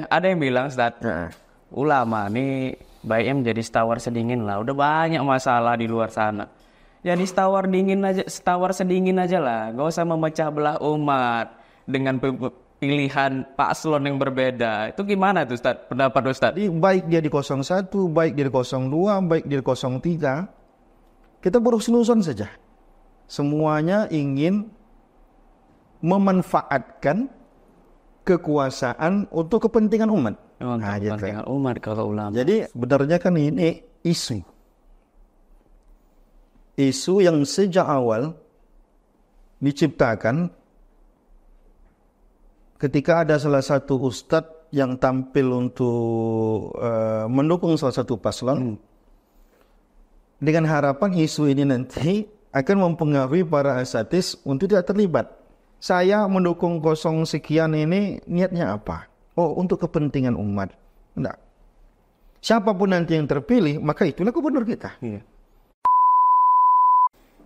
Ada yang bilang, Ustaz, ulama nih baiknya menjadi setawar sedingin lah. Udah banyak masalah di luar sana. Jadi setawar sedingin aja lah. Gak usah memecah belah umat dengan pilihan paslon yang berbeda. Itu gimana tuh, Ustaz? Pendapat Ustaz? Jadi baik dia di 01, baik dia di 02, baik dia di 03, kita berhusnuzon saja. Semuanya ingin memanfaatkan kekuasaan untuk kepentingan umat. Kepentingan umat kalau ulama. Jadi sebenarnya kan ini isu yang sejak awal diciptakan ketika ada salah satu ustadz yang tampil untuk mendukung salah satu paslon dengan harapan isu ini nanti akan mempengaruhi para asatidz untuk tidak terlibat. Saya mendukung 0 sekian ini niatnya apa? Oh, untuk kepentingan umat. Enggak. Siapapun nanti yang terpilih, maka itulah gubernur kita.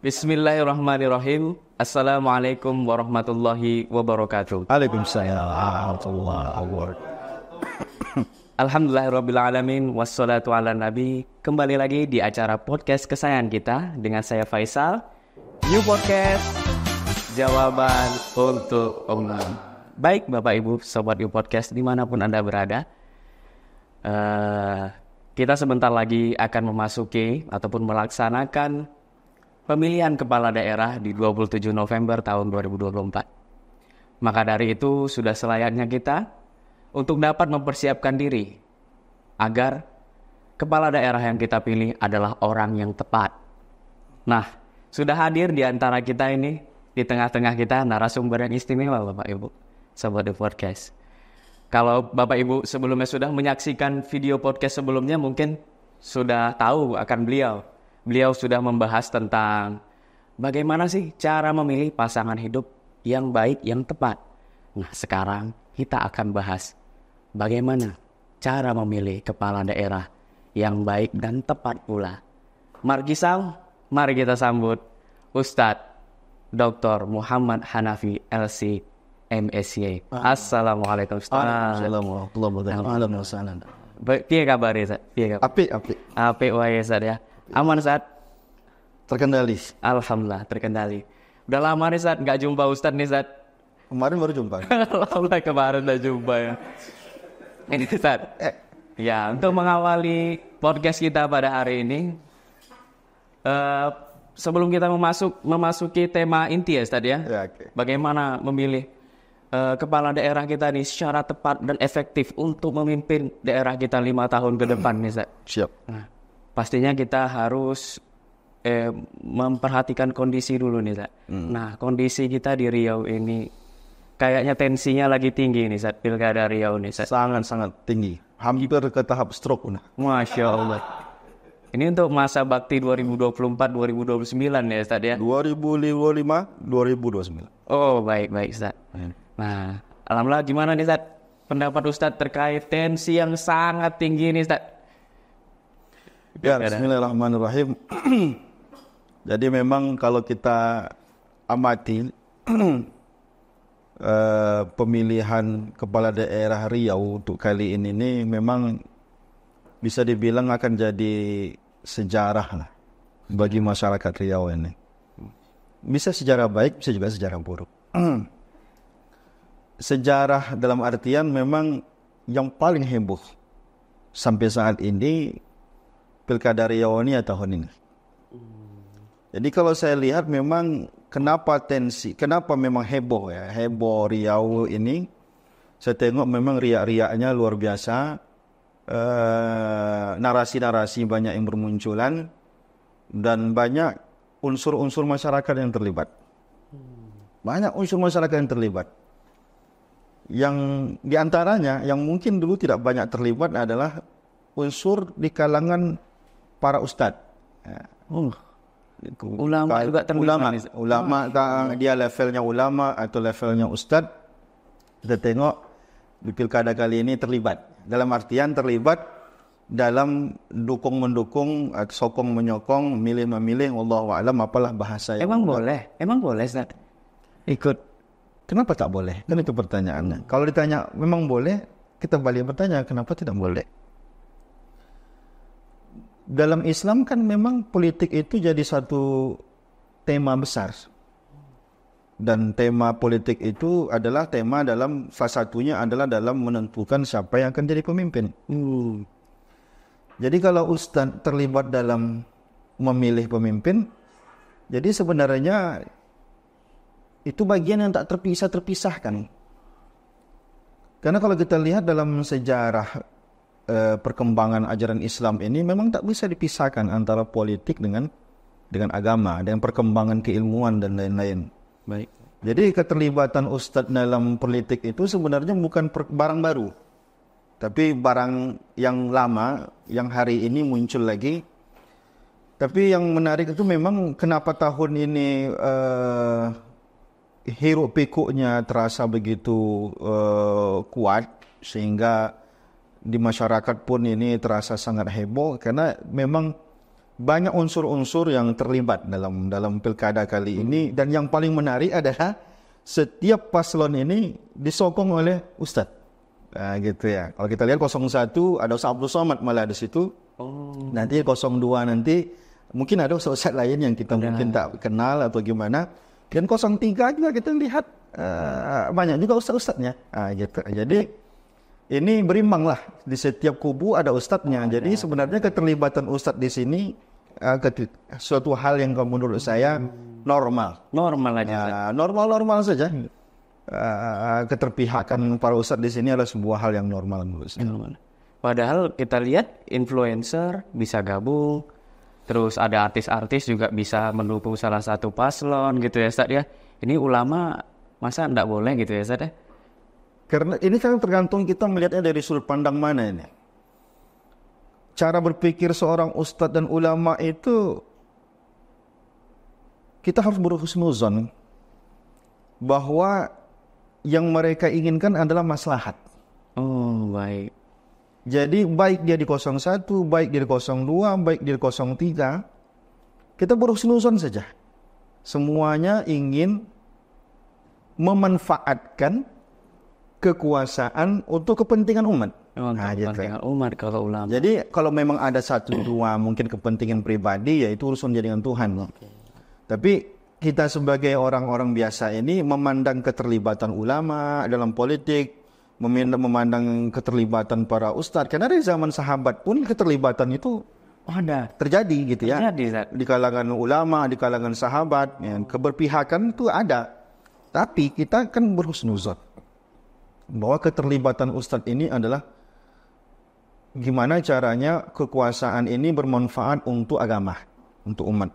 Bismillahirrahmanirrahim. Assalamualaikum warahmatullahi wabarakatuh. Waalaikumsalam warahmatullahi wabarakatuh. Alhamdulillahirrabbilalamin. Wassalatu ala nabi. Kembali lagi di acara podcast kesayangan kita dengan saya Faisal. New Podcast, jawaban untuk umum. Baik Bapak Ibu, Sobat New Podcast dimanapun Anda berada, kita sebentar lagi akan memasuki ataupun melaksanakan pemilihan kepala daerah di 27 November tahun 2024. Maka dari itu sudah selayaknya kita untuk dapat mempersiapkan diri agar kepala daerah yang kita pilih adalah orang yang tepat. Nah, sudah hadir di antara kita ini, di tengah-tengah kita narasumber yang istimewa Bapak Ibu, Sobat The Podcast. Kalau Bapak Ibu sebelumnya sudah menyaksikan video podcast sebelumnya, mungkin sudah tahu akan beliau. Beliau sudah membahas tentang bagaimana sih cara memilih pasangan hidup yang baik, yang tepat. Nah, sekarang kita akan bahas bagaimana cara memilih kepala daerah yang baik dan tepat pula. Margisal, mari kita sambut Ustadz Dr. Muhammad Hanafi LC MSy. Assalamualaikum Ustaz. Assalamualaikum warahmatullahi wabarakatuh. Piye kabar Ustaz? Apik. Apik wae Ustaz ya. Aman Ustaz? Terkendali. Alhamdulillah terkendali. Udah lama nih Ustaz enggak jumpa Ustaz nih Ustaz. Kemarin baru jumpa. Alhamdulillah kemarin udah jumpa ya. Ini Ustaz. Ya, untuk mengawali podcast kita pada hari ini, sebelum kita memasuki tema inti ya Ustaz ya. Okay. Bagaimana memilih kepala daerah kita nih secara tepat dan efektif untuk memimpin daerah kita 5 tahun ke depan nih Ustaz. Siap. Nah, pastinya kita harus memperhatikan kondisi dulu nih Ustaz. Nah, kondisi kita di Riau ini kayaknya tensinya lagi tinggi nih Ustaz, Pilkada Riau nih Ustaz. Sangat tinggi. Hampir ke tahap stroke. Masya Allah. Ini untuk masa bakti 2024-2029 ya Ustaz ya? 2005-2029. Oh, baik Ustaz. Nah, alhamdulillah gimana nih Ustaz? Pendapat Ustaz terkait tensi yang sangat tinggi nih Ustaz? Ya, bismillahirrahmanirrahim. Jadi memang kalau kita amati pemilihan kepala daerah Riau untuk kali ini memang bisa dibilang akan jadi sejarah lah bagi masyarakat Riau ini. Bisa sejarah baik, bisa juga sejarah buruk. Sejarah dalam artian memang yang paling heboh sampai saat ini Pilkada Riau ini ya tahun ini. Jadi kalau saya lihat memang kenapa memang heboh ya, heboh Riau ini. Saya tengok memang riak-riaknya luar biasa. Narasi-narasi banyak yang bermunculan dan banyak unsur-unsur masyarakat yang terlibat. Banyak unsur masyarakat yang terlibat. Yang diantaranya yang mungkin dulu tidak banyak terlibat adalah unsur di kalangan para ustadz. Ulama juga terlibat. Ulama dia levelnya ulama atau levelnya ustadz. Kita tengok di pilkada kali ini terlibat. Dalam artian terlibat dalam dukung-mendukung, sokong-menyokong, milih-memilih, wallahu a'lam apalah bahasa yang Emang boleh Ustaz ikut? Kenapa tak boleh? Kan itu pertanyaannya. Kalau ditanya memang boleh, kita balik bertanya, kenapa tidak boleh? Dalam Islam kan memang politik itu jadi satu tema besar. Dan tema politik itu adalah tema dalam salah satunya adalah dalam menentukan siapa yang akan jadi pemimpin. Jadi kalau ustadz terlibat dalam memilih pemimpin, jadi sebenarnya itu bagian yang tak terpisahkan. Karena kalau kita lihat dalam sejarah perkembangan ajaran Islam ini memang tak bisa dipisahkan antara politik dengan agama, dengan perkembangan keilmuan dan lain-lain. Baik. Jadi keterlibatan ustadz dalam politik itu sebenarnya bukan barang baru, tapi barang yang lama yang hari ini muncul lagi. Tapi yang menarik itu memang kenapa tahun ini hiruk pikuknya terasa begitu kuat sehingga di masyarakat pun ini terasa sangat heboh, karena memang banyak unsur-unsur yang terlibat dalam pilkada kali ini. Dan yang paling menarik adalah setiap paslon ini disokong oleh ustadz. Gitu ya. Kalau kita lihat 01 ada Ustaz Abdul Somad malah di situ. Nanti 02 nanti mungkin ada ustadz lain yang kita mungkin tak kenal atau gimana. Dan 03 juga kita lihat banyak juga ustadz-ustadznya. Gitu. Jadi ini berimbang lah, di setiap kubu ada ustadznya. Jadi sebenarnya keterlibatan ustadz di sini suatu hal yang menurut saya normal. Normal aja. Normal saja. Keterpihakan para ustadz di sini adalah sebuah hal yang normal menurut saya. Padahal kita lihat influencer bisa gabung, terus ada artis-artis juga bisa mendukung salah satu paslon gitu ya Ustadz ya. Ini ulama masa enggak boleh gitu ya Ustadz ya? Karena ini kan tergantung kita melihatnya dari sudut pandang mana ini. Cara berpikir seorang ustadz dan ulama itu kita harus berhusnuzon bahwa yang mereka inginkan adalah maslahat. Oh, baik. Jadi baik dia di 01, baik dia di 02, baik dia di 03, kita berhusnuzon saja. Semuanya ingin memanfaatkan kekuasaan untuk kepentingan umat. Kepentingan umat kalau ulama. Jadi kalau memang ada satu dua mungkin kepentingan pribadi, ya itu urusan dia dengan Tuhan. Tapi kita sebagai orang-orang biasa ini memandang keterlibatan ulama dalam politik, memandang keterlibatan para ustadz. Karena dari zaman sahabat pun keterlibatan itu ada terjadi gitu ya. Terjadi, di kalangan ulama, di kalangan sahabat, ya, keberpihakan itu ada. Tapi kita kan berhusnuzon bahwa keterlibatan ustadz ini adalah gimana caranya kekuasaan ini bermanfaat untuk agama, untuk umat.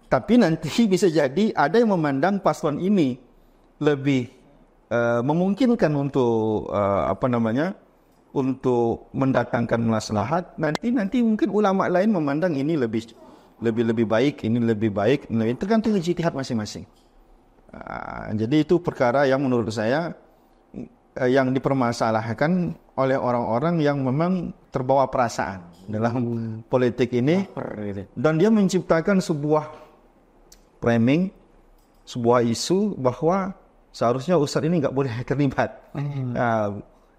Tapi nanti bisa jadi ada yang memandang paslon ini lebih memungkinkan untuk untuk mendatangkan maslahat. Nanti mungkin ulama lain memandang ini lebih baik, ini lebih baik. Tergantung ijtihad masing-masing. Jadi itu perkara yang menurut saya yang dipermasalahkan oleh orang-orang yang memang terbawa perasaan dalam politik ini, dan dia menciptakan sebuah framing, sebuah isu bahwa seharusnya ustadz ini nggak boleh terlibat.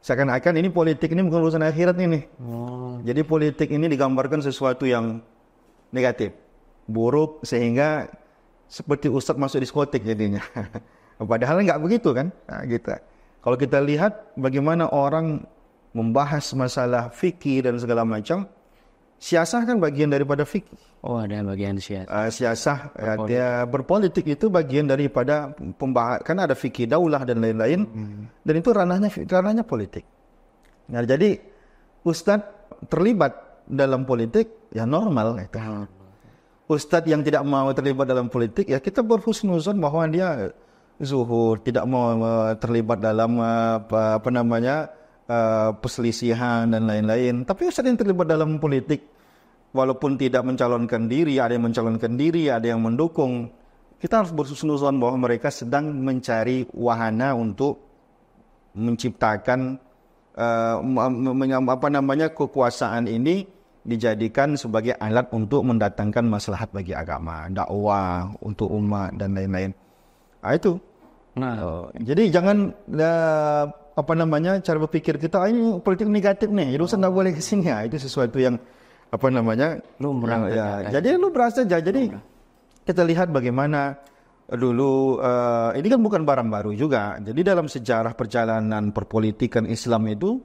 Seakan-akan ini politik ini bukan urusan akhirat ini. Jadi politik ini digambarkan sesuatu yang negatif, buruk, sehingga seperti ustadz masuk diskotik jadinya. Padahal nggak begitu kan? Gitu. Kalau kita lihat bagaimana orang membahas masalah fikih dan segala macam, siasah kan bagian daripada fikih. Oh, ada bagian siasah. Siasah dia berpolitik itu bagian daripada pembahasan. Kan ada fikih daulah dan lain-lain. Dan itu ranahnya politik. Nah, jadi ustadz terlibat dalam politik ya normal itu. Ustadz yang tidak mau terlibat dalam politik, ya kita berhusnuzon bahwa dia zuhud, tidak mau terlibat dalam perselisihan dan lain-lain. Tapi ustadz yang terlibat dalam politik, walaupun tidak mencalonkan diri, ada yang mencalonkan diri, ada yang mendukung, kita harus berhusnuzon bahwa mereka sedang mencari wahana untuk menciptakan kekuasaan ini dijadikan sebagai alat untuk mendatangkan maslahat bagi agama, dakwah untuk umat dan lain-lain. Itu. Jadi jangan cara berpikir kita ini politik negatif nih, jadi usah nggak boleh ke sini ya. Itu sesuatu yang lumrah. Jadi lumrah saja. Jadi kita lihat bagaimana dulu ini kan bukan barang baru juga. Jadi dalam sejarah perjalanan perpolitikan Islam itu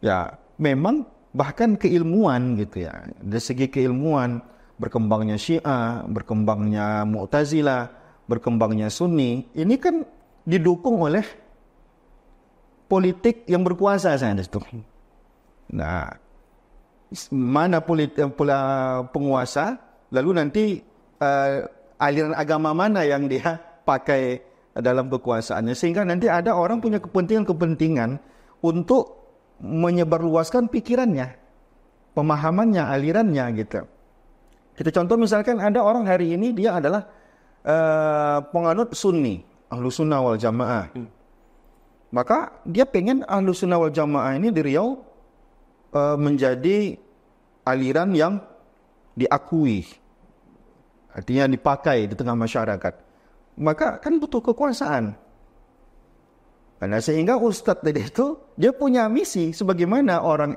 ya memang bahkan keilmuan gitu ya. Dari segi keilmuan berkembangnya Syiah, berkembangnya Mu'tazilah, berkembangnya Sunni, ini kan didukung oleh politik yang berkuasa saja itu. Nah, mana penguasa, lalu nanti aliran agama mana yang dia pakai dalam kekuasaannya, sehingga nanti ada orang punya kepentingan untuk menyebarluaskan pikirannya, pemahamannya, alirannya gitu. Kita contoh misalkan ada orang hari ini dia adalah penganut Sunni, Ahlus Sunnah wal Jamaah. Maka dia pengen Ahlus Sunnah wal Jamaah ini di Riau menjadi aliran yang diakui, artinya dipakai di tengah masyarakat. Maka kan butuh kekuasaan. Nah, sehingga ustadz tadi itu dia punya misi sebagaimana orang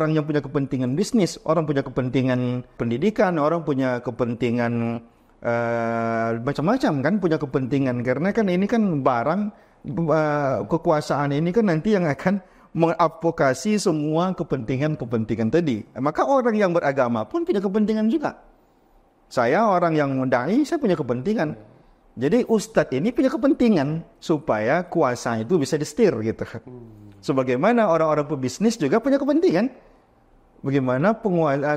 yang punya kepentingan bisnis, orang punya kepentingan pendidikan, orang punya kepentingan macam-macam kan, punya kepentingan, karena kan ini kan barang kekuasaan ini kan nanti yang akan mengadvokasi semua kepentingan tadi. Maka orang yang beragama pun punya kepentingan juga. Saya orang yang mendai, saya punya kepentingan. Jadi ustadz ini punya kepentingan supaya kuasa itu bisa disetir gitu. Sebagaimana orang-orang pebisnis juga punya kepentingan bagaimana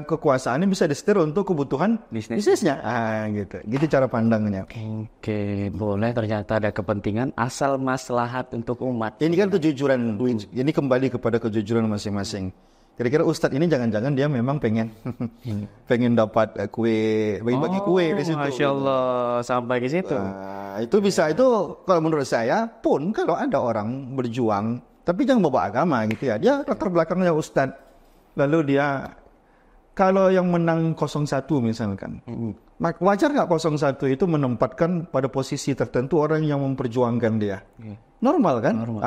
kekuasaan ini bisa disetir untuk kebutuhan bisnisnya. Gitu cara pandangnya. Oke, boleh, ternyata ada kepentingan asal maslahat untuk umat. Ini kan kejujuran. Ini kembali kepada kejujuran masing-masing. Kira-kira ustadz ini jangan-jangan dia memang pengen dapat kue, bagi-bagi kue di situ. Masya Allah, sampai ke situ. Itu bisa, itu kalau menurut saya pun kalau ada orang berjuang tapi jangan bawa agama gitu ya. Dia latar belakangnya ustadz. Lalu dia, kalau yang menang 01 misalkan, wajar nggak 01 itu menempatkan pada posisi tertentu orang yang memperjuangkan dia? Normal kan? Normal.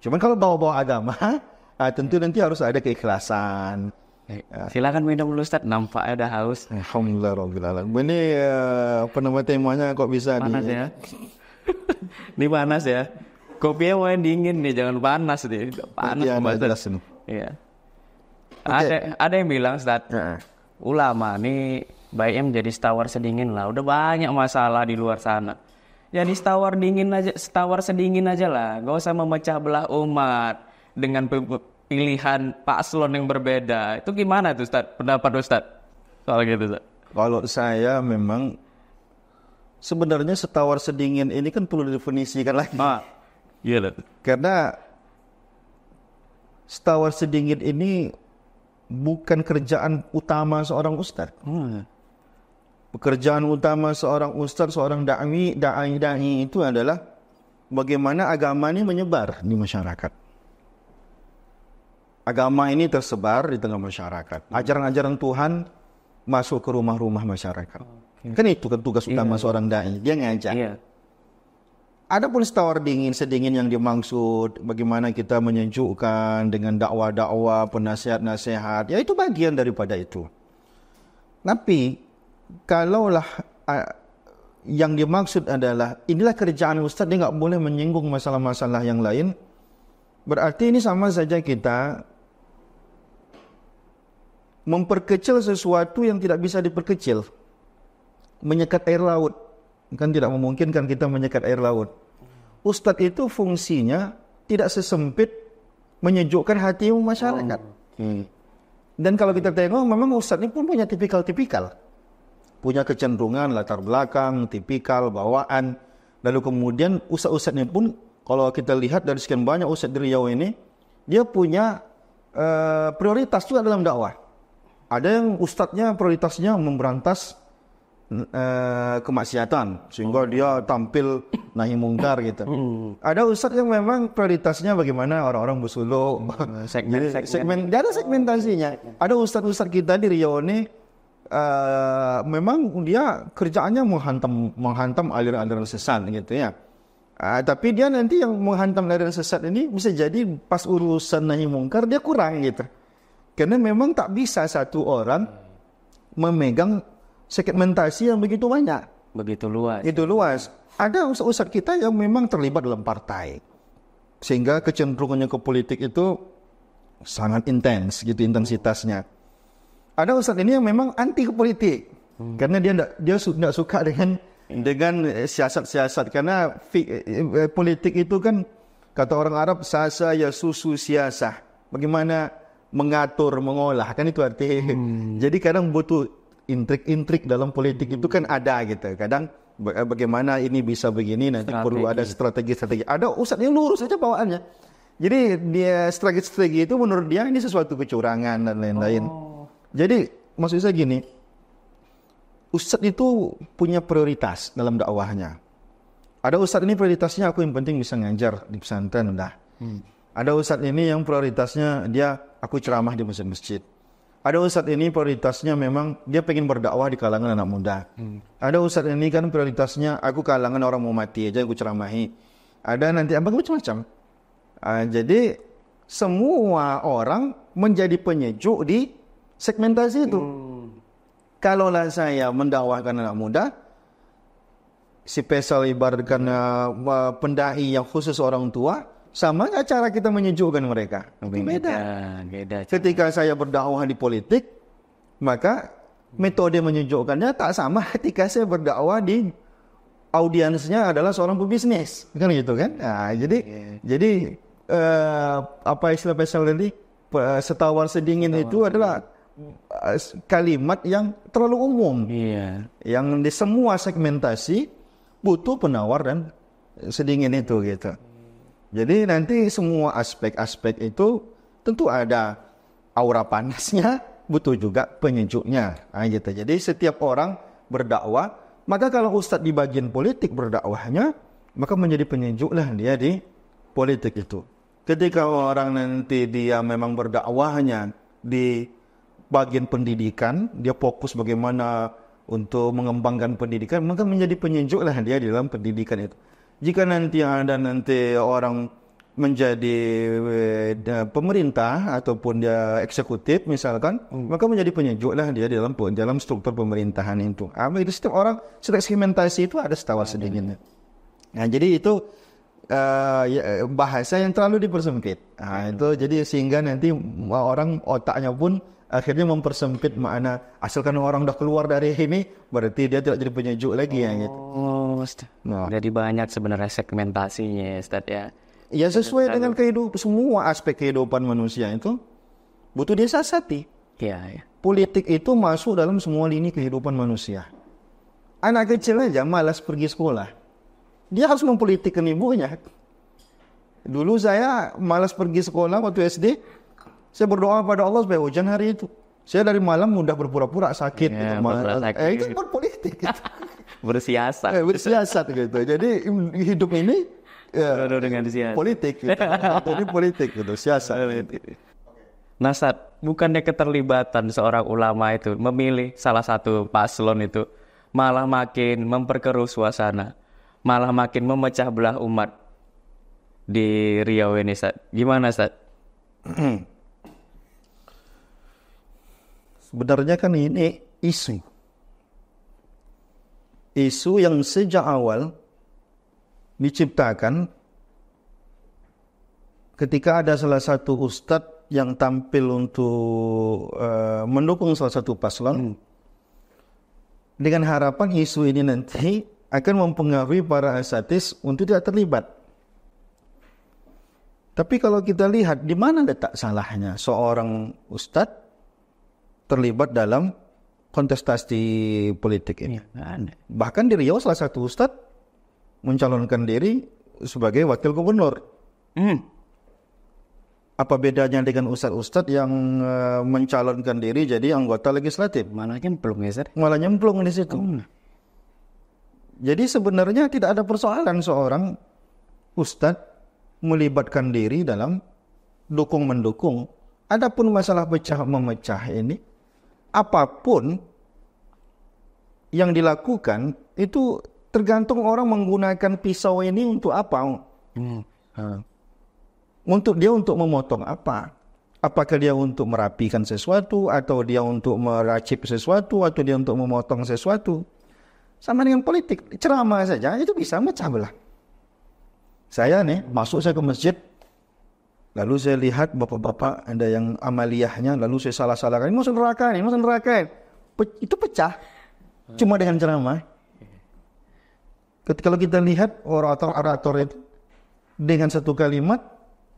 Cuman kalau bawa-bawa agama, tentu nanti harus ada keikhlasan. Silakan minum dulu Ustaz, nampaknya udah haus. Alhamdulillah Rabbil Alamin. Ini temanya kok bisa panas ya? Ini panas ya? Kopinya mau yang dingin nih, jangan panas deh. Panas. Iya. Okay. Ada yang bilang Ustaz, ulama nih baiknya menjadi setawar sedingin lah. Udah banyak masalah di luar sana. Jadi setawar sedingin aja lah. Gak usah memecah belah umat dengan pilihan paslon yang berbeda. Itu gimana tuh Ustaz? Pendapat Ustaz soal gitu Ustaz? Kalau saya memang sebenarnya setawar sedingin ini kan perlu didefinisikan lagi. Iya. Karena setawar sedingin ini bukan kerjaan utama seorang ustaz. Pekerjaan utama seorang ustaz, seorang dai itu adalah bagaimana agama ini menyebar di masyarakat. Agama ini tersebar di tengah masyarakat. Ajaran-ajaran Tuhan masuk ke rumah-rumah masyarakat. Kan itu kan tugas utama seorang dai. Dia ngajak. Adapun setawar sedingin yang dimaksud bagaimana kita menyejukkan dengan dakwah-dakwah, penasihat-nasihat, ya itu bagian daripada itu. Tapi kalaulah yang dimaksud adalah inilah kerjaan ustaz, dia nggak boleh menyinggung masalah-masalah yang lain, berarti ini sama saja kita memperkecil sesuatu yang tidak bisa diperkecil. Menyekat air laut, kan tidak memungkinkan kita menyekat air laut. Ustadz itu fungsinya tidak sesempit menyejukkan hati masyarakat. Dan kalau kita tengok, memang ustadz ini pun punya tipikal. Punya kecenderungan, latar belakang, tipikal, bawaan. Lalu kemudian ustadz-ustadz ini pun, kalau kita lihat dari sekian banyak ustadz di Riau ini, dia punya prioritas juga dalam dakwah. Ada yang ustadznya prioritasnya memberantas kemaksiatan, sehingga dia tampil nahi mungkar gitu. Ada ustadz yang memang prioritasnya bagaimana orang-orang bersuluk. Segmen, dia ada segmentasinya. Ada ustadz-ustadz kita di Riau ini memang dia kerjaannya menghantam aliran-aliran sesat gitu ya. Tapi dia nanti yang menghantam aliran sesat ini bisa jadi pas urusan nahi mungkar dia kurang gitu. Karena memang tak bisa satu orang memegang segmentasi yang begitu banyak. Begitu luas. Itu luas. Ada ustaz kita yang memang terlibat dalam partai. Sehingga kecenderungannya ke politik itu sangat intens gitu intensitasnya. Ada ustaz ini yang memang anti ke politik. Karena dia tidak suka dengan siasat-siasat, karena politik itu kan kata orang Arab sasa ya susu siasah, bagaimana mengatur mengolah kan itu artinya. Jadi kadang butuh intrik-intrik dalam politik itu kan ada gitu, kadang bagaimana ini bisa begini nanti perlu ada strategi. Ada ustaz yang lurus aja bawaannya, jadi dia strategi itu menurut dia ini sesuatu kecurangan dan lain-lain. Jadi maksud saya gini, ustaz itu punya prioritas dalam dakwahnya. Ada ustaz ini prioritasnya aku yang penting bisa ngajar di pesantren udah. Ada ustaz ini yang prioritasnya aku ceramah di masjid-masjid. Ada ustaz ini prioritasnya memang dia pengen berdakwah di kalangan anak muda. Ada ustaz ini kan prioritasnya aku kalangan orang mau mati aja aku ceramahi. Ada nanti macam-macam. Jadi semua orang menjadi penyejuk di segmentasi itu. Kalaulah saya mendakwahkan anak muda, si Faisal ibaratkan pendai yang khusus orang tua, sama nggak cara kita menyejukkan mereka? Beda. Ketika saya berdakwah di politik, maka metode menyejukkannya tak sama ketika saya berdakwah di audiensnya adalah seorang pebisnis, kan gitu kan? Nah, jadi apa istilah Faisal tadi, setawar sedingin itu adalah kalimat yang terlalu umum. Yang di semua segmentasi butuh penawar dan sedingin itu gitu. Jadi nanti semua aspek-aspek itu tentu ada aura panasnya, butuh juga penyejuknya. Gitu. Jadi setiap orang berdakwah, maka kalau ustadz di bagian politik berdakwahnya, maka menjadi penyejuklah dia di politik itu. Ketika orang nanti dia memang berdakwahnya di bagian pendidikan, dia fokus bagaimana untuk mengembangkan pendidikan, maka menjadi penyejuklah dia di dalam pendidikan itu. Jika nanti ada orang menjadi pemerintah ataupun dia eksekutif misalkan, maka menjadi penyejuklah dia di dalam struktur pemerintahan itu. Itu setiap orang, setiap segmentasi itu ada setawar sedikitnya. Nah, jadi itu bahasa yang terlalu dipersempit. Itu jadi sehingga nanti orang otaknya pun akhirnya mempersempit makna. Asalkan orang dah keluar dari ini, berarti dia tidak jadi penyejuk lagi gitu. Jadi banyak sebenarnya segmentasinya, Ustaz ya. Ya sesuai dengan semua aspek kehidupan manusia itu butuh disiasati. Iya. Politik itu masuk dalam semua lini kehidupan manusia. Anak kecil aja malas pergi sekolah, dia harus mempolitikkan ibunya. Dulu saya malas pergi sekolah waktu SD. Saya berdoa pada Allah supaya hujan hari itu. Saya dari malam mudah berpura-pura sakit. Itu berpolitik. Gitu. Bersiasat gitu. Jadi hidup ini dengan siasat. Politik. Gitu. Jadi politik gitu, siasat. Nah, Ustaz, bukannya keterlibatan seorang ulama itu memilih salah satu paslon itu malah makin memperkeruh suasana, malah makin memecah belah umat di Riau ini, Ustaz. Gimana, Ustaz? Sebenarnya kan ini isu yang sejak awal diciptakan ketika ada salah satu ustadz yang tampil untuk mendukung salah satu paslon dengan harapan isu ini nanti akan mempengaruhi para asatidz untuk tidak terlibat. Tapi kalau kita lihat di mana letak salahnya seorang ustadz terlibat dalam kontestasi politik ini. Bahkan di Riau salah satu ustadz mencalonkan diri sebagai wakil gubernur. Apa bedanya dengan ustadz-ustadz yang mencalonkan diri jadi anggota legislatif? Malah nyemplung ya, Ustaz. Malah nyemplung di situ. Jadi sebenarnya tidak ada persoalan seorang ustadz melibatkan diri dalam dukung-mendukung. Adapun masalah pecah-memecah ini, apapun yang dilakukan itu tergantung orang menggunakan pisau ini untuk apa. Untuk memotong apa? Apakah dia untuk merapikan sesuatu, atau dia untuk meracik sesuatu, atau dia untuk memotong sesuatu? Sama dengan politik, ceramah saja itu bisa memecah belah. Saya saya ke masjid, lalu saya lihat bapak-bapak ada yang amaliyahnya, lalu saya salah-salahkan, ini masuk neraka. Itu pecah, cuma dengan ceramah. Kalau kita lihat orator itu dengan satu kalimat,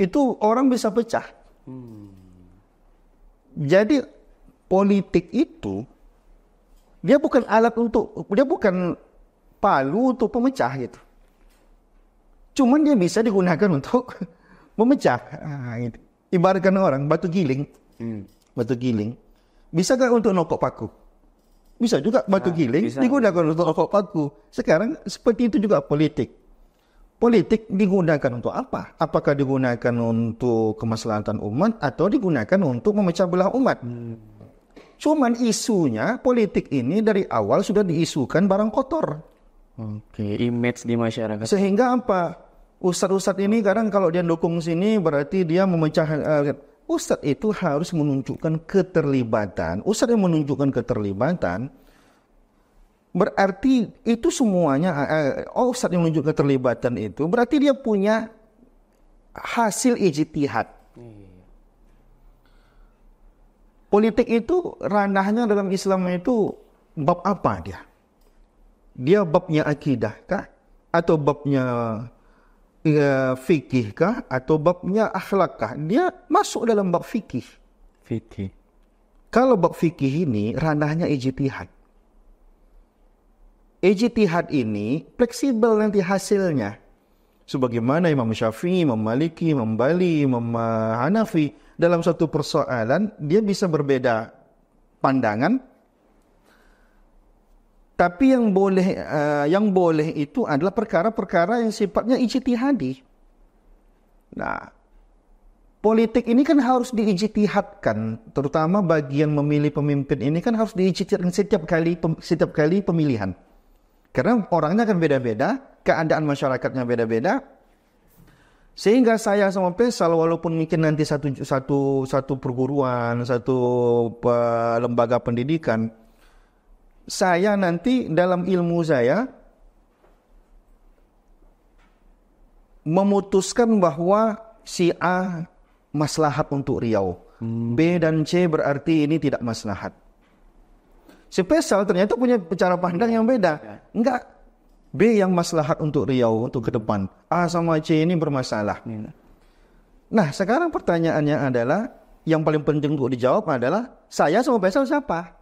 itu orang bisa pecah. Jadi politik itu dia bukan palu untuk pemecah gitu. Cuman dia bisa digunakan untuk memecah. Gitu. Ibaratkan orang batu giling. Batu giling. Bisa kan untuk nokok paku? Bisa juga batu giling digunakan untuk nokok paku. Sekarang seperti itu juga politik. Politik digunakan untuk apa? Apakah digunakan untuk kemaslahatan umat atau digunakan untuk memecah belah umat? Cuman isunya politik ini dari awal sudah diisukan barang kotor. Image di masyarakat. Sehingga apa? Ustadz ini kadang kalau dia dukung sini berarti dia memecah. Ustadz itu harus menunjukkan keterlibatan. Ustadz yang menunjukkan keterlibatan berarti itu semuanya, Ustadz yang menunjukkan keterlibatan itu berarti dia punya hasil ijtihad. Politik itu ranahnya dalam Islam itu bab apa dia? Dia babnya akidah kah? Atau babnya fikih kah? Atau babnya akhlak kah? Dia masuk dalam bab fikih. Kalau bab fikih ini ranahnya ijtihad. Ijtihad ini fleksibel nanti hasilnya. Sebagaimana Imam Syafi'i, Imam Maliki, Imam Bali, Imam Hanafi, dalam satu persoalan dia bisa berbeda pandangan. Tapi yang boleh itu adalah perkara-perkara yang sifatnya ijtihadi. Nah, politik ini kan harus diijtihadkan, terutama bagian memilih pemimpin ini kan harus diijtihadkan setiap kali pemilihan. Karena orangnya kan beda-beda, keadaan masyarakatnya beda-beda. Sehingga saya sama Faisal, walaupun mungkin nanti satu perguruan, satu lembaga pendidikan, saya nanti dalam ilmu saya memutuskan bahwa si A maslahat untuk Riau, B dan C berarti ini tidak maslahat. Si Faisal ternyata punya cara pandang yang beda. Enggak, B yang maslahat untuk Riau untuk ke depan, A sama C ini bermasalah. Nah, sekarang pertanyaannya adalah, yang paling penting untuk dijawab adalah, saya sama Faisal siapa?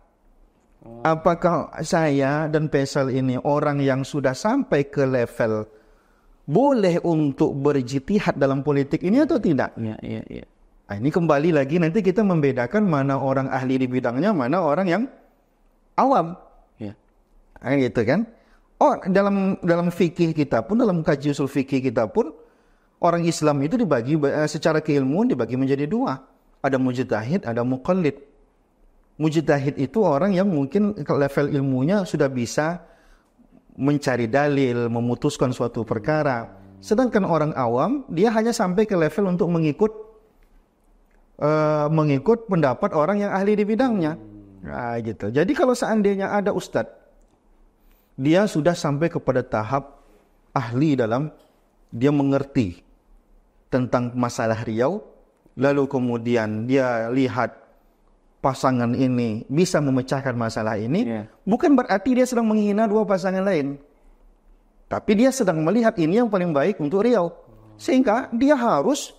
Apakah saya dan Faisal ini orang yang sudah sampai ke level boleh untuk berijtihad dalam politik ini atau tidak? Iya. Nah, ini kembali lagi nanti kita membedakan mana orang ahli di bidangnya, mana orang yang awam. Gitu kan? Dalam fikih kita pun, dalam kaji usul fikih kita pun, orang Islam itu dibagi secara keilmuan dibagi menjadi dua. Ada mujtahid, ada muqallid. Mujtahid itu orang yang mungkin level ilmunya sudah bisa mencari dalil, memutuskan suatu perkara. Sedangkan orang awam, dia hanya sampai ke level untuk mengikut pendapat orang yang ahli di bidangnya. Nah, gitu. Jadi kalau seandainya ada ustadz, dia sudah sampai kepada tahap ahli dalam dia mengerti tentang masalah Riau, lalu kemudian dia lihat pasangan ini bisa memecahkan masalah ini, bukan berarti dia sedang menghina dua pasangan lain. Tapi dia sedang melihat ini yang paling baik untuk Riau. Sehingga dia harus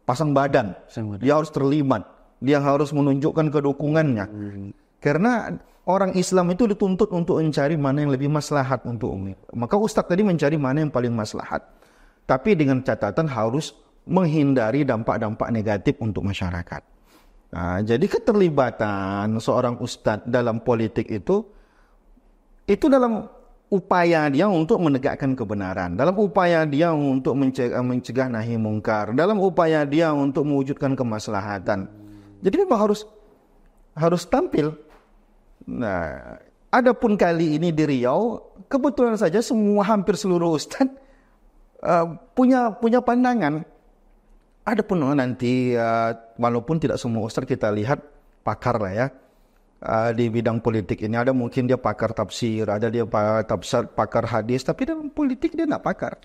pasang badan. Dia harus terlibat. Dia harus menunjukkan kedukungannya. Karena orang Islam itu dituntut untuk mencari mana yang lebih maslahat untuk umat. Maka Ustadz tadi mencari mana yang paling maslahat. Tapi dengan catatan harus menghindari dampak-dampak negatif untuk masyarakat. Nah, jadi keterlibatan seorang Ustadz dalam politik itu dalam upaya dia untuk menegakkan kebenaran, dalam upaya dia untuk mencegah nahi mungkar, dalam upaya dia untuk mewujudkan kemaslahatan. Jadi memang harus tampil. Nah, Adapun kali ini di Riau, kebetulan saja hampir seluruh ustaz punya pandangan. Adapun nanti walaupun tidak semua ustaz kita lihat pakar lah ya di bidang politik ini. Ada mungkin dia pakar tafsir, ada dia pakar hadis, tapi dalam politik dia nak pakar.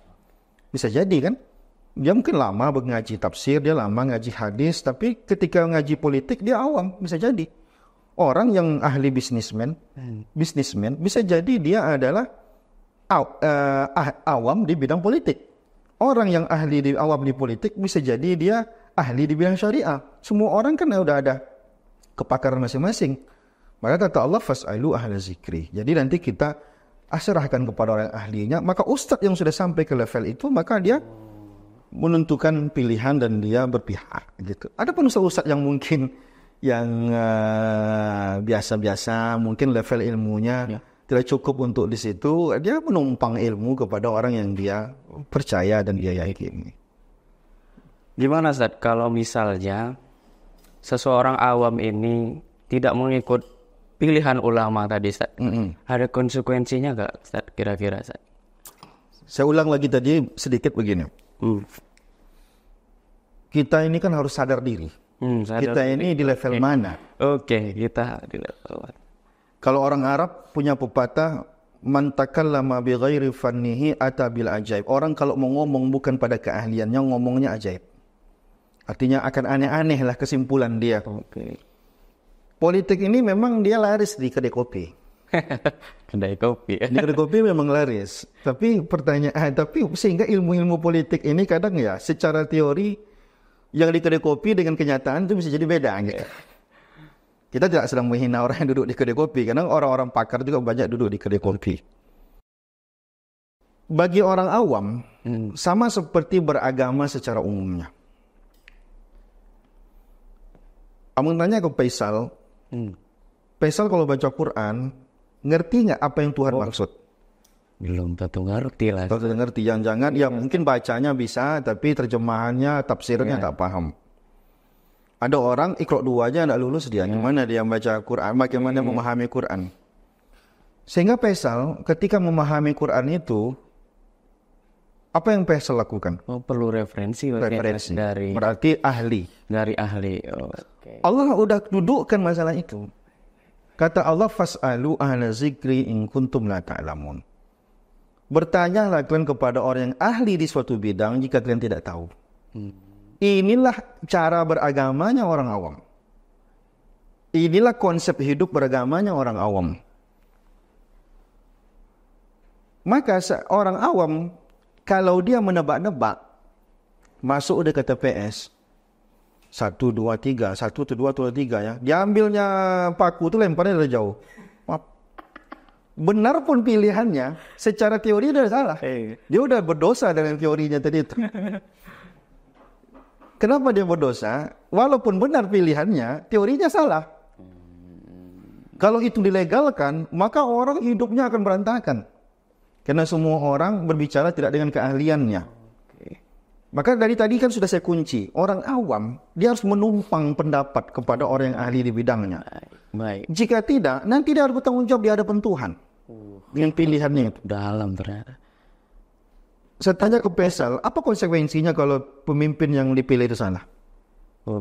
Bisa jadi kan? Dia mungkin lama mengaji tafsir, dia lama ngaji hadis, tapi ketika ngaji politik dia awam. Bisa jadi orang yang ahli bisnismen bisa jadi dia adalah awam di bidang politik. Orang yang awam di politik bisa jadi dia ahli di bidang syariah. Semua orang kan sudah ada kepakaran masing-masing. Maka kata Allah, fas'alu ahla zikri. Jadi nanti kita serahkan kepada orang ahlinya. Maka ustadz yang sudah sampai ke level itu, maka dia menentukan pilihan dan dia berpihak. Gitu. Ada pun ustadz yang mungkin yang biasa-biasa, mungkin level ilmunya tidak cukup untuk di situ, dia menumpang ilmu kepada orang yang dia percaya dan dia yakini. Gimana Ustaz kalau misalnya seseorang awam ini tidak mengikut pilihan ulama tadi Ustaz? Ada konsekuensinya nggak Ustaz kira-kira Ustaz? Saya ulang lagi tadi sedikit begini. Kita ini kan harus sadar diri. Kita ini di level mana? Oke, kita di level mana? Kalau orang Arab punya pepatah, man takallama bi ghairi fannihi ata bil ajaib. Orang kalau mau ngomong bukan pada keahliannya, ngomongnya ajaib. Artinya akan aneh-aneh lah kesimpulan dia. Oke. Politik ini memang dia laris di kedai kopi. Kedai kopi. Di kedai kopi memang laris. Tapi sehingga ilmu-ilmu politik ini kadang ya secara teori yang di kedai kopi dengan kenyataan itu bisa jadi beda gitu. Kita tidak sedang menghina orang yang duduk di kedai kopi, karena orang-orang pakar juga banyak duduk di kedai kopi. Bagi orang awam, sama seperti beragama secara umumnya. Kamu tanya ke Faisal, Faisal kalau baca Quran, ngerti nggak apa yang Tuhan maksud? Belum tentu ngerti lah. Kalau tidak ngerti, jangan-jangan ya mungkin bacanya bisa, tapi terjemahannya, tafsirnya tak paham. Ada orang Iqra 2 aja tidak lulus dia. Gimana dia baca Quran, bagaimana memahami Quran. Sehingga Faisal ketika memahami Quran itu, apa yang Faisal lakukan? Perlu referensi. Dari berarti ahli. Dari ahli. Okay. Allah udah dudukkan masalah itu. Kata Allah, fas'alu ahla zikri in kuntum la ta'lamun. Bertanyalah kalian kepada orang yang ahli di suatu bidang jika kalian tidak tahu. Inilah cara beragamanya orang awam. Inilah konsep hidup beragamanya orang awam. Maka seorang awam, kalau dia menebak-nebak, masuk udah ke TPS, 1, 2, 3, 1, 2, 3 ya. Diambilnya paku itu lemparnya dari jauh. Benar pun pilihannya, secara teori dia salah. Dia udah berdosa dengan teorinya tadi itu. Kenapa dia berdosa? Walaupun benar pilihannya, teorinya salah. Kalau itu dilegalkan, maka orang hidupnya akan berantakan. Karena semua orang berbicara tidak dengan keahliannya. Maka dari tadi kan sudah saya kunci. Orang awam, dia harus menumpang pendapat kepada orang yang ahli di bidangnya. Baik. Jika tidak, nanti dia harus bertanggung jawab di hadapan Tuhan. Dengan pilihannya itu. Dalam ternyata. Saya tanya ke Faisal, apa konsekuensinya kalau pemimpin yang dipilih itu salah?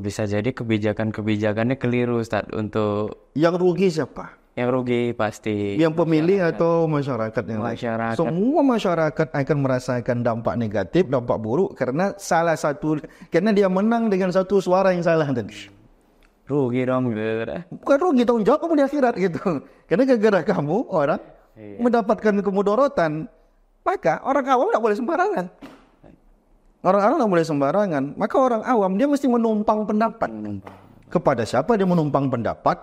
Bisa jadi kebijakannya keliru Ustaz untuk... Yang rugi siapa? Yang rugi pasti... Yang pemilih atau masyarakat yang lain? Semua masyarakat akan merasakan dampak negatif, dampak buruk karena karena dia menang dengan satu suara yang salah tadi. Rugi dong gitu. Bukan rugi, tanggung jawab kamu di akhirat gitu. Karena gara-gara kamu orang mendapatkan kemudorotan, maka orang awam tidak boleh sembarangan. Orang awam tidak boleh sembarangan. Maka orang awam dia mesti menumpang pendapat. Kepada siapa dia menumpang pendapat?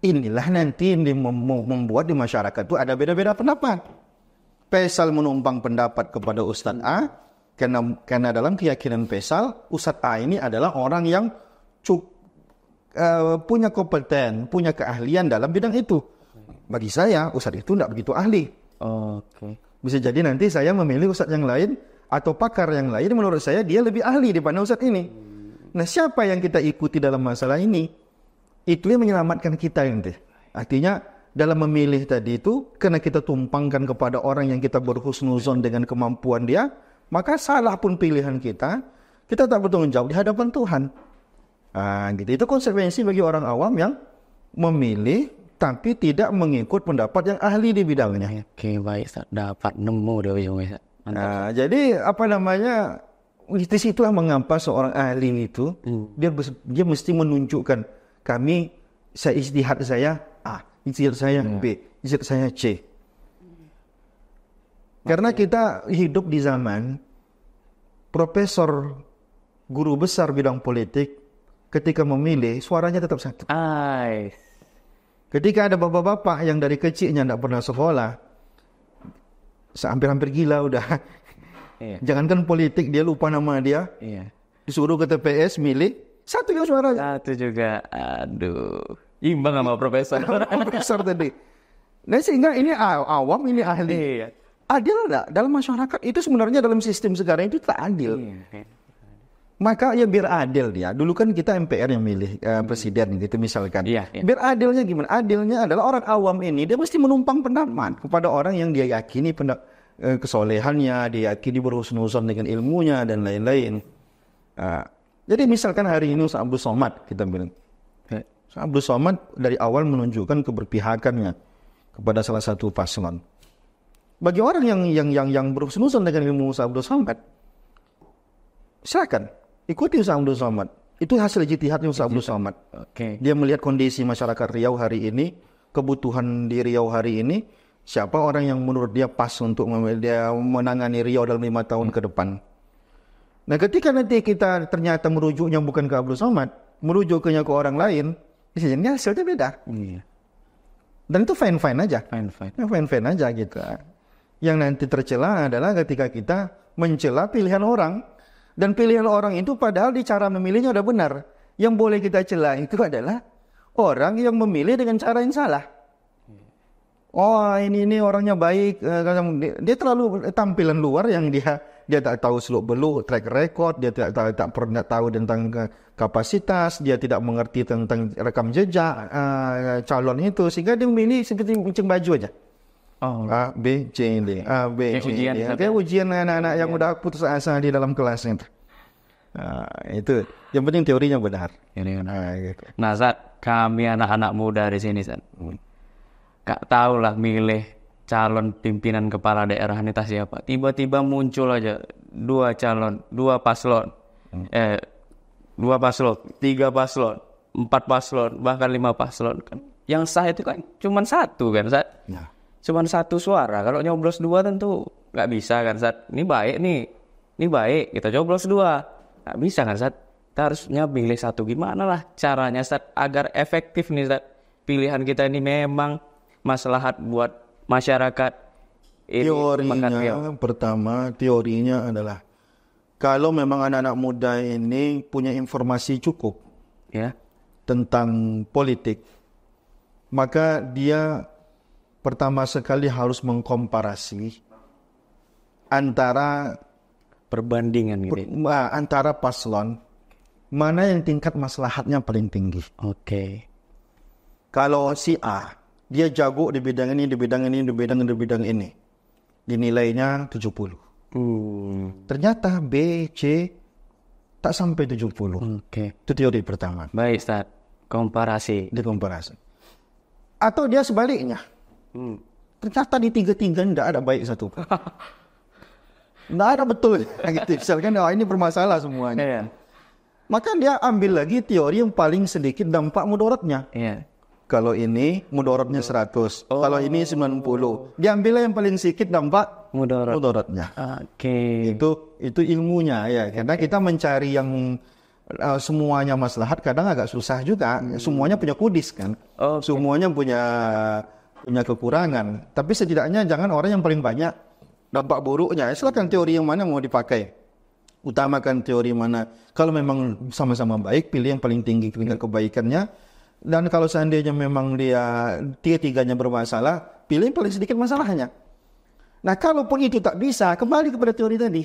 Inilah nanti membuat di masyarakat itu ada beda-beda pendapat. Faisal menumpang pendapat kepada Ustadz A, karena dalam keyakinan Faisal, Ustadz A ini adalah orang yang punya kompeten, punya keahlian dalam bidang itu. Bagi saya, Ustadz itu tidak begitu ahli. Bisa jadi nanti saya memilih Ustadz yang lain atau pakar yang lain, menurut saya dia lebih ahli daripada Ustadz ini. Nah, siapa yang kita ikuti dalam masalah ini? Itu yang menyelamatkan kita nanti. Artinya, dalam memilih tadi itu, karena kita tumpangkan kepada orang yang kita berhusnuzon dengan kemampuan dia, maka salah pun pilihan kita tak bertanggung jawab di hadapan Tuhan. Gitu. Itu konsekuensi bagi orang awam yang memilih tapi tidak mengikut pendapat yang ahli di bidangnya. Oke, baik, Ustaz. Dapat nemu deh ujungnya. Jadi di situlah mengapa seorang ahli itu dia mesti menunjukkan ijtihad saya A, ijtihad saya B, ijtihad saya C. Karena kita hidup di zaman profesor, guru besar bidang politik, ketika memilih suaranya tetap satu. Ketika ada bapak-bapak yang dari kecilnya tidak pernah sekolah, hampir-hampir gila udah. Jangankan politik, dia lupa nama dia. Disuruh ke TPS milih, satu yang suaranya. Satu juga. Aduh. Imbang sama profesor. Profesor tadi. Nah, sehingga ini awam, ini ahli. Adil enggak? Dalam masyarakat itu sebenarnya dalam sistem sekarang itu tak adil. Maka ya biar adil dia. Dulu kan kita MPR yang milih presiden gitu misalkan. Biar adilnya gimana? Adilnya adalah orang awam ini dia mesti menumpang pendapat kepada orang yang dia yakini kesolehannya, dia yakini berhusnuzon dengan ilmunya dan lain-lain. Jadi misalkan hari ini Ustaz Abdul Somad kita bilang. Ustaz Abdul Somad dari awal menunjukkan keberpihakannya kepada salah satu paslon. Bagi orang yang berhusnuzon dengan ilmu Ustaz Abdul Somad, silakan ikuti Ustaz Abdul Somad. Itu hasil ijtihadnya Ustaz Abdul Somad. Dia melihat kondisi masyarakat Riau hari ini, kebutuhan di Riau hari ini, siapa orang yang menurut dia pas untuk dia menangani Riau dalam 5 tahun ke depan. Nah, ketika nanti kita ternyata merujuknya bukan ke Abdul Somad, merujuknya ke orang lain, ini hasilnya beda. Dan itu fine-fine aja. Fine-fine aja gitu. Yang nanti tercela adalah ketika kita mencela pilihan orang. Dan pilihan orang itu padahal di cara memilihnya udah benar. Yang boleh kita cela itu adalah orang yang memilih dengan cara yang salah. Ini orangnya baik. Dia terlalu tampilan luar yang dia tak tahu seluk-beluk track record, dia tak pernah tahu tentang kapasitas, dia tidak mengerti tentang rekam jejak calon itu, sehingga dia memilih seperti kucing baju aja. A, B, C, D. A, B, C, D. Kayak ujian anak-anak yang udah putus asa di dalam kelasnya. Itu. Yang penting teorinya benar. Gitu. Nah, Zat, kami anak-anak muda di sini, Zat. Gak tahu lah milih calon pimpinan kepala daerah ini entah siapa. Tiba-tiba muncul aja 2 calon, 2 paslon. 2 paslon, 3 paslon, 4 paslon, bahkan 5 paslon kan. Yang sah itu kan cuma 1 kan, Zat? Cuman 1 suara. Kalau nyoblos 2 tentu nggak bisa kan, Zat? Ini baik nih. Ini baik, kita coblos 2. Nggak bisa kan, Zat? Kita harusnya pilih 1. Gimana lah caranya, Zat, agar efektif nih, Zat? Pilihan kita ini memang maslahat buat masyarakat. Teorinya adalah kalau memang anak-anak muda ini punya informasi cukup tentang politik, maka dia pertama sekali harus mengkomparasi antara perbandingan gitu. Antara paslon mana yang tingkat maslahatnya paling tinggi. Kalau si A dia jago di bidang ini, di bidang ini, dinilainya 70. Ternyata B, C tak sampai 70. Itu teori pertama. Baik, Ustaz. Komparasi. Dikomparasi. Atau dia sebaliknya. Ternyata di 3 tidak ada baik satu. Tidak ada betul. Gitu. Misalkan ini bermasalah semuanya. Maka dia ambil lagi teori yang paling sedikit dampak mudaratnya. Kalau ini mudaratnya 100. Kalau ini 90. Dia ambil yang paling sedikit dampak mudaratnya. Itu ilmunya ya. Karena kita mencari yang semuanya maslahat kadang agak susah juga. Semuanya punya kudis kan. Semuanya punya kekurangan. Tapi setidaknya jangan orang yang paling banyak dampak buruknya. Silakan teori yang mana mau dipakai. Utamakan teori mana. Kalau memang sama-sama baik, pilih yang paling tinggi tingkat kebaikannya. Dan kalau seandainya memang dia 3-tiganya bermasalah, pilih yang paling sedikit masalahnya. Nah, kalaupun itu tak bisa, kembali kepada teori tadi.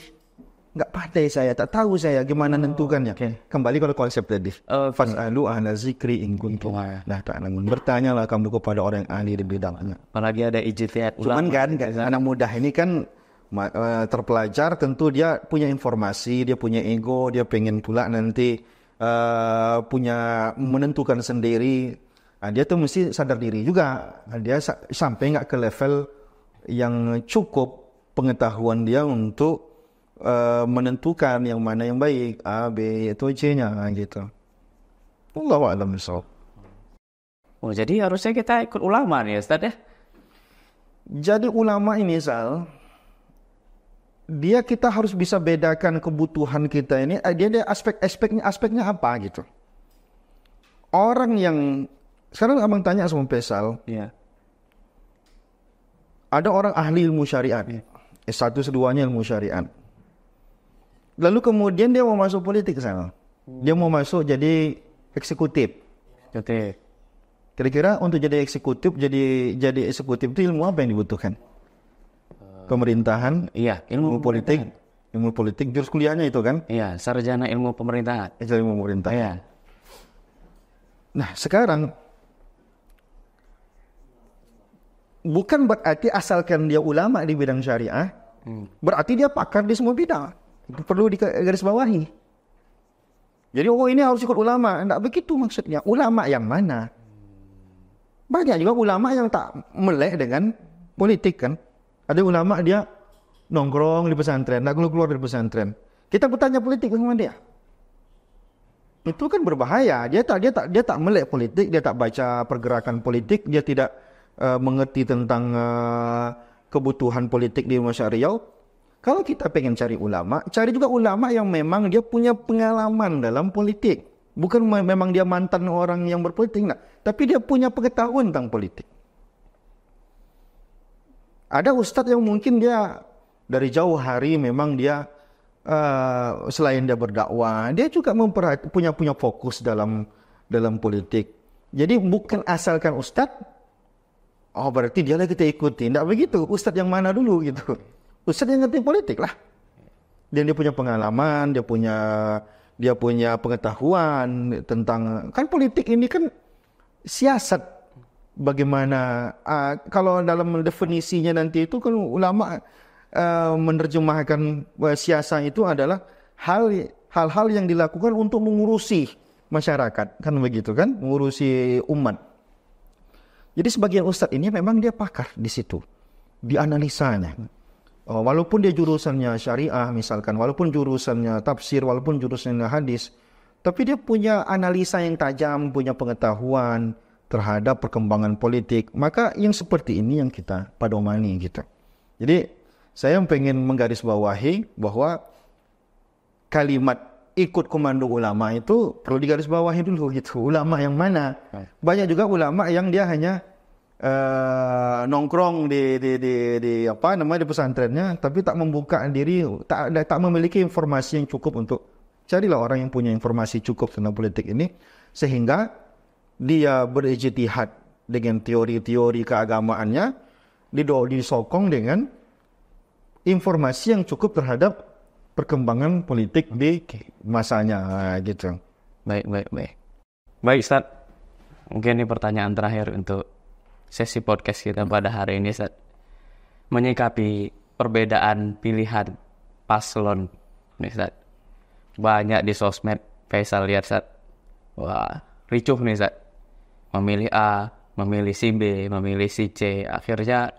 nggak pandai saya, tak tahu saya gimana nentukannya. Kembali kalau konsep tadi. Fas'alu ahla zikri in kuntum la ta'lamun. Bertanyalah kamu kepada orang yang ahli di bidangnya. Apalagi ada ijtihad Cuman kan anak muda ini kan terpelajar, tentu dia punya informasi, dia punya ego, dia pengen pula nanti punya menentukan sendiri. Dia tuh mesti sadar diri juga. Dia sampai nggak ke level yang cukup pengetahuan dia untuk menentukan yang mana yang baik, A, B, atau C-nya gitu. Allahu a'lam bishawab. Oh, jadi harusnya kita ikut ulama nih Ustaz ya? Jadi ulama ini kita harus bisa bedakan kebutuhan kita ini, dia aspeknya apa gitu. Orang yang sekarang abang tanya sama Faisal, ada orang ahli ilmu syariat, S1 S2-nya ilmu syariat. Lalu kemudian dia mau masuk politik sana. Dia mau masuk jadi eksekutif. Kira-kira untuk jadi eksekutif, jadi eksekutif itu ilmu apa yang dibutuhkan? Pemerintahan, ilmu politik, jurus kuliahnya itu kan? Iya, sarjana ilmu pemerintahan. Ilmu pemerintahan. Iya. Nah, sekarang bukan berarti asalkan dia ulama di bidang syariah, berarti dia pakar di semua bidang. Itu perlu digarisbawahi. Jadi ini harus ikut ulama. Tidak begitu maksudnya. Ulama yang mana? Banyak juga ulama yang tak melek dengan politik kan. Ada ulama dia nongkrong di pesantren, tak keluar dari pesantren. Kita bertanya politik sama dia. Itu kan berbahaya. Dia tak melek politik, dia tak baca pergerakan politik, dia tidak mengerti tentang kebutuhan politik di masyarakat Riau. Kalau kita pengen cari ulama, cari juga ulama yang memang dia punya pengalaman dalam politik. Bukan memang dia mantan orang yang berpolitik, tapi dia punya pengetahuan tentang politik. Ada ustadz yang mungkin dia dari jauh hari memang dia selain dia berdakwah, dia juga punya fokus dalam politik. Jadi bukan asalkan ustadz, berarti dia lah kita ikuti. Tidak begitu. Ustadz yang mana dulu gitu. Ustadz yang ngerti politik lah. Dan dia punya pengalaman, dia punya pengetahuan tentang, kan politik ini kan siasat. Bagaimana kalau dalam definisinya nanti itu kan ulama menerjemahkan siasat itu adalah hal-hal yang dilakukan untuk mengurusi masyarakat, kan begitu kan, mengurusi umat. Jadi sebagian ustadz ini memang dia pakar di situ, di analisanya. Walaupun dia jurusannya syariah misalkan, walaupun jurusannya tafsir, walaupun jurusannya hadis, tapi dia punya analisa yang tajam, punya pengetahuan terhadap perkembangan politik. Maka yang seperti ini yang kita padomani gitu. Jadi saya pengen menggarisbawahi bahwa kalimat ikut komando ulama itu perlu digarisbawahi dulu gitu. Ulama yang mana? Banyak juga ulama yang dia hanya nongkrong di pesantrennya, tapi tak membuka diri, tak memiliki informasi yang cukup untuk carilah orang yang punya informasi cukup tentang politik ini, sehingga dia berijtihad dengan teori-teori keagamaannya, disokong dengan informasi yang cukup terhadap perkembangan politik di masanya gitu. Baik Ustaz, mungkin ini pertanyaan terakhir untuk sesi podcast kita pada hari ini, Ustaz. Menyikapi perbedaan pilihan paslon nih, Ustaz. Banyak di sosmed, Faisal lihat, Ustaz. Wah, ricuh nih, Ustaz. Memilih A, memilih si B, memilih si C. Akhirnya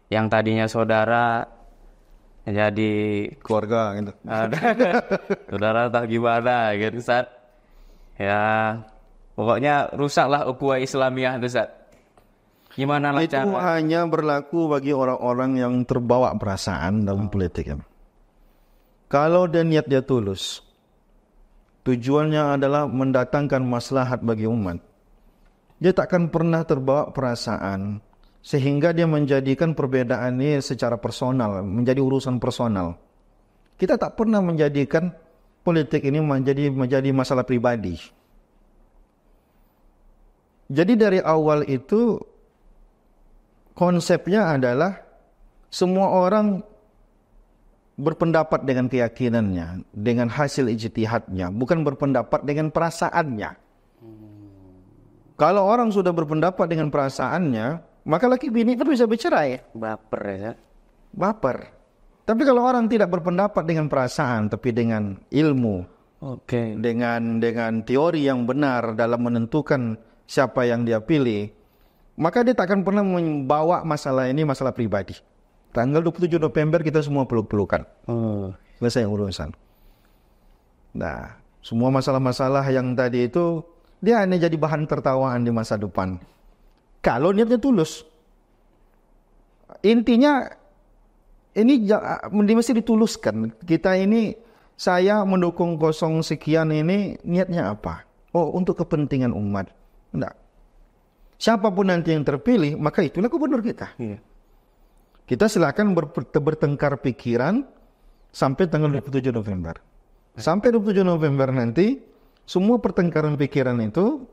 yang tadinya saudara jadi keluarga gitu. Saudara tak gimana gitu, Ustaz. Ya, pokoknya rusaklah ukhuwah Islamiyah itu, Ustaz. Gimana lah itu cara? Hanya berlaku bagi orang-orang yang terbawa perasaan dalam politik. Kalau dia niat dia tulus, tujuannya adalah mendatangkan maslahat bagi umat, dia takkan pernah terbawa perasaan sehingga dia menjadikan perbedaan ini secara personal, menjadi urusan personal. Kita tak pernah menjadikan politik ini menjadi masalah pribadi. Jadi dari awal itu konsepnya adalah semua orang berpendapat dengan keyakinannya, dengan hasil ijtihadnya, bukan berpendapat dengan perasaannya. Kalau orang sudah berpendapat dengan perasaannya, maka laki bini kan bisa bercerai. Baper ya. Baper. Tapi kalau orang tidak berpendapat dengan perasaan, tapi dengan ilmu, dengan teori yang benar dalam menentukan siapa yang dia pilih, maka dia tak akan pernah membawa masalah ini masalah pribadi. Tanggal 27 November kita semua peluk-pelukan. Selesai urusan. Nah, semua masalah-masalah yang tadi itu, dia hanya jadi bahan tertawaan di masa depan. Kalau niatnya tulus. Intinya, ini mesti dituluskan. Kita ini, saya mendukung 0 sekian ini, niatnya apa? Oh, untuk kepentingan umat. Enggak. Siapapun nanti yang terpilih, maka itulah gubernur kita. Kita silakan bertengkar pikiran sampai tanggal 27 November. Sampai 27 November nanti, semua pertengkaran pikiran itu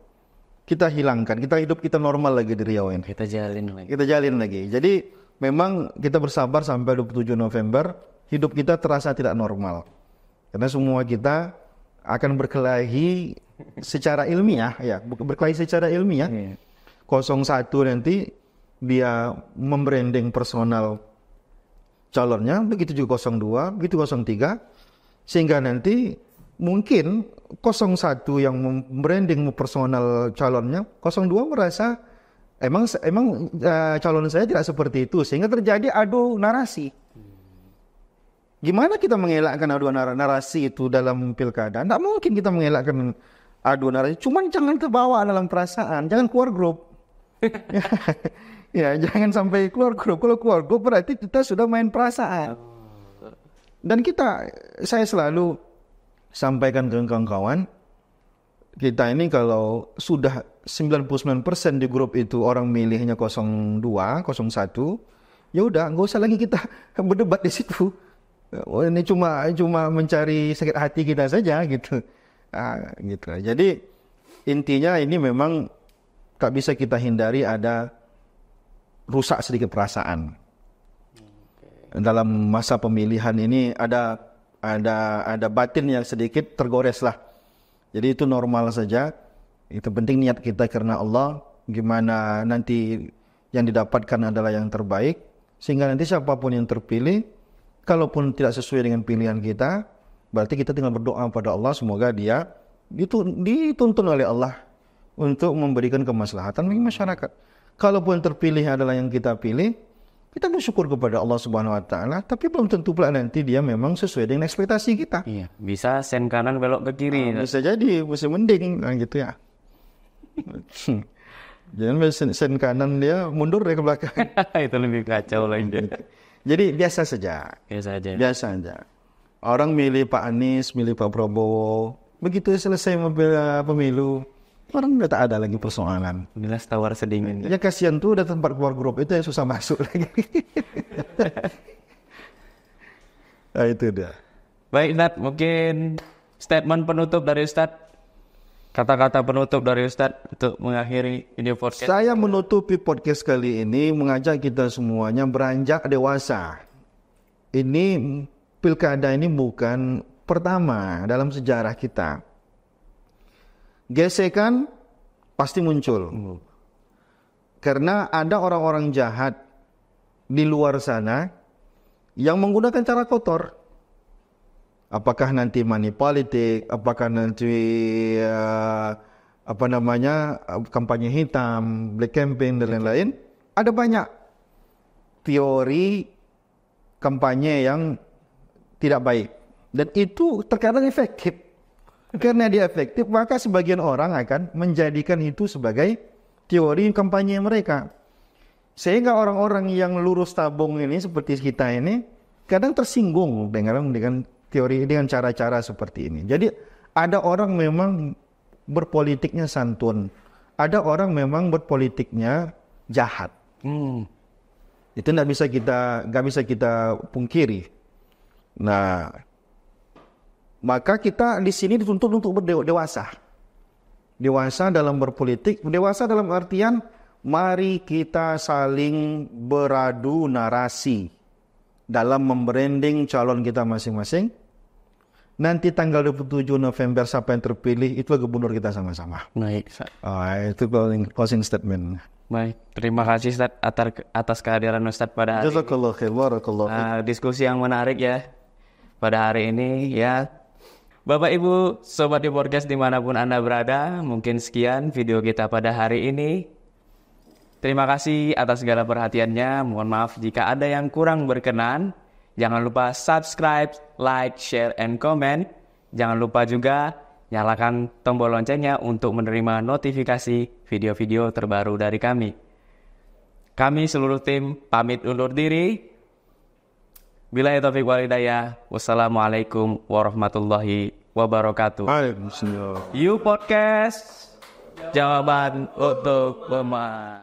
kita hilangkan. Kita normal lagi di Riau ini. Kita jalin lagi. Jadi memang kita bersabar sampai 27 November, hidup kita terasa tidak normal. Karena semua kita akan berkelahi secara ilmiah, ya, berkelahi secara ilmiah. 01 nanti dia membranding personal calonnya, begitu juga 02, begitu 03, sehingga nanti mungkin 01 yang membranding personal calonnya, 02 merasa emang calon saya tidak seperti itu, sehingga terjadi adu narasi. Gimana kita mengelakkan adu narasi itu dalam pilkada? Tidak mungkin kita mengelakkan adu narasi, cuman jangan terbawa dalam perasaan, jangan keluar grup. Ya, jangan sampai keluar grup. Kalau keluar grup berarti kita sudah main perasaan. Dan saya selalu sampaikan ke kawan-kawan, kita ini kalau sudah 99% di grup itu orang milihnya 02, 01, ya udah nggak usah lagi kita berdebat di situ. Oh, ini cuma mencari sakit hati kita saja gitu. Gitu. Jadi intinya ini memang tak bisa kita hindari ada rusak sedikit perasaan. Dalam masa pemilihan ini ada batin yang sedikit tergores lah. Jadi itu normal saja. Itu penting niat kita karena Allah. Gimana nanti yang didapatkan adalah yang terbaik. Sehingga nanti siapapun yang terpilih, kalaupun tidak sesuai dengan pilihan kita, berarti kita tinggal berdoa pada Allah. Semoga dia dituntun oleh Allah untuk memberikan kemaslahatan bagi masyarakat. Kalaupun terpilih adalah yang kita pilih, kita bersyukur kepada Allah Subhanahu Wa Taala. Tapi belum tentu pula nanti dia memang sesuai dengan ekspektasi kita. Iya, bisa sen kanan belok ke kiri. Bisa jadi, bisa mending, gitu ya. Jangan sen kanan dia mundur dari ke belakang. Itu lebih kacau lagi. Jadi biasa saja. Biasa saja. Orang milih Pak Anies, milih Pak Prabowo. Begitu selesai pemilu, orang udah tak ada lagi persoalan. Inilah tawar sedingin. Ya kasihan tuh udah tempat keluar grup itu yang susah masuk lagi. Nah, itu dia. Baik, Ustadz, mungkin statement penutup dari Ustadz. Kata-kata penutup dari Ustadz untuk mengakhiri video podcast. Saya menutupi podcast kali ini mengajak kita semuanya beranjak dewasa. Ini pilkada ini bukan pertama dalam sejarah kita. Gesekan pasti muncul. Karena ada orang-orang jahat di luar sana yang menggunakan cara kotor. Apakah nanti money politik, apakah nanti kampanye hitam, black campaign dan lain-lain. Ada banyak teori kampanye yang tidak baik. Dan itu terkadang efektif. Karena dia efektif, maka sebagian orang akan menjadikan itu sebagai teori kampanye mereka. Sehingga orang-orang yang lurus tabung ini seperti kita ini kadang tersinggung dengan teori, dengan cara-cara seperti ini. Jadi ada orang memang berpolitiknya santun, ada orang memang berpolitiknya jahat. Itu nggak bisa kita pungkiri. Nah, maka kita di sini dituntut untuk berdewasa. Dewasa dalam berpolitik, dewasa dalam artian mari kita saling beradu narasi. dalam membranding calon kita masing-masing. Nanti tanggal 27 November siapa yang terpilih itu gubernur kita sama-sama. Baik, Ustaz. Itu closing statement. Baik, terima kasih Ustaz atas kehadiran Ustaz pada hari ini. Jazakallah khair, barakallah fiik. Diskusi yang menarik ya pada hari ini ya. Bapak Ibu, Sobat di Podcast dimanapun Anda berada, mungkin sekian video kita pada hari ini. Terima kasih atas segala perhatiannya. Mohon maaf jika ada yang kurang berkenan. Jangan lupa subscribe, like, share, and comment. Jangan lupa juga nyalakan tombol loncengnya untuk menerima notifikasi video-video terbaru dari kami. Kami seluruh tim pamit undur diri. Billahi taufiq wal hidayah. Wassalamualaikum warahmatullahi wabarakatuh. Waalaikumsalam. You Podcast, jawaban untuk pemain.